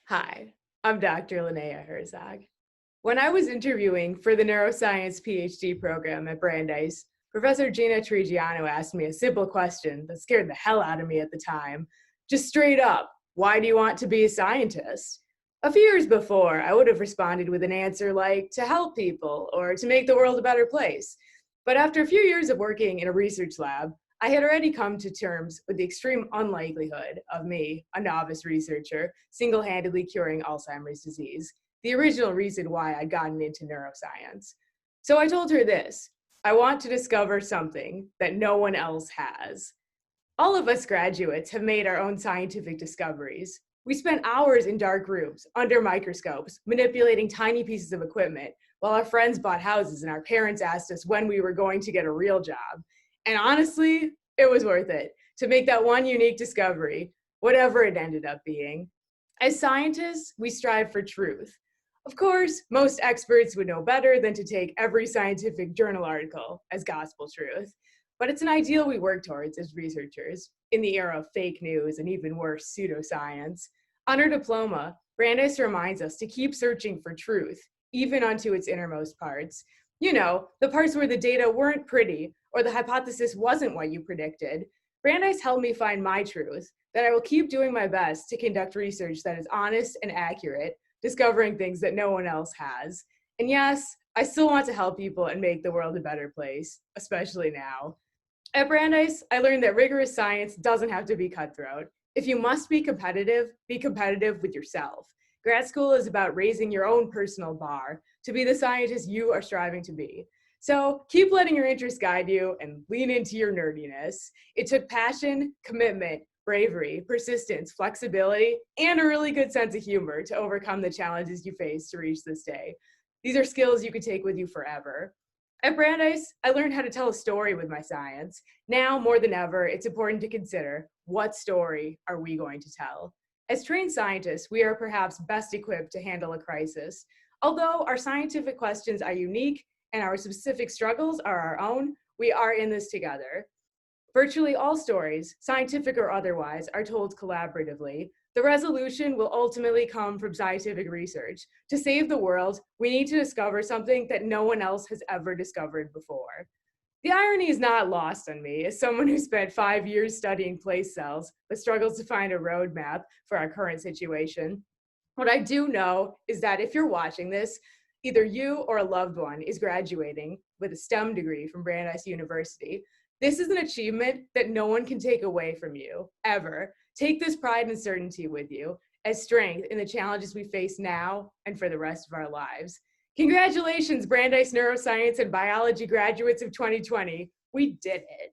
Hi, I'm Dr. Linnea Herzog. When I was interviewing for the Neuroscience Ph.D. program at Brandeis, Professor Gina Turrigiano asked me a simple question that scared the hell out of me at the time. Just straight up, why do you want to be a scientist? A few years before, I would have responded with an answer like, to help people or to make the world a better place. But after a few years of working in a research lab, I had already come to terms with the extreme unlikelihood of me, a novice researcher, single-handedly curing Alzheimer's disease, the original reason why I'd gotten into neuroscience. So I told her this: I want to discover something that no one else has. All of us graduates have made our own scientific discoveries. We spent hours in dark rooms, under microscopes, manipulating tiny pieces of equipment, while our friends bought houses and our parents asked us when we were going to get a real job. And honestly, it was worth it to make that one unique discovery, whatever it ended up being. As scientists, we strive for truth. Of course, most experts would know better than to take every scientific journal article as gospel truth. But it's an ideal we work towards as researchers in the era of fake news and even worse, pseudoscience. On our diploma, Brandeis reminds us to keep searching for truth, even unto its innermost parts. You know, the parts where the data weren't pretty or the hypothesis wasn't what you predicted. Brandeis helped me find my truth, that I will keep doing my best to conduct research that is honest and accurate, discovering things that no one else has. And yes, I still want to help people and make the world a better place, especially now. At Brandeis, I learned that rigorous science doesn't have to be cutthroat. If you must be competitive with yourself. Grad school is about raising your own personal bar to be the scientist you are striving to be. So keep letting your interests guide you and lean into your nerdiness. It took passion, commitment, bravery, persistence, flexibility, and a really good sense of humor to overcome the challenges you face to reach this day. These are skills you could take with you forever. At Brandeis, I learned how to tell a story with my science. Now, more than ever, it's important to consider, what story are we going to tell? As trained scientists, we are perhaps best equipped to handle a crisis. Although our scientific questions are unique and our specific struggles are our own, we are in this together. Virtually all stories, scientific or otherwise, are told collaboratively. The resolution will ultimately come from scientific research. To save the world, we need to discover something that no one else has ever discovered before. The irony is not lost on me as someone who spent 5 years studying place cells but struggles to find a roadmap for our current situation. What I do know is that if you're watching this, either you or a loved one is graduating with a STEM degree from Brandeis University. This is an achievement that no one can take away from you, ever. Take this pride and certainty with you as strength in the challenges we face now and for the rest of our lives. Congratulations, Brandeis Neuroscience and Biology graduates of 2020. We did it.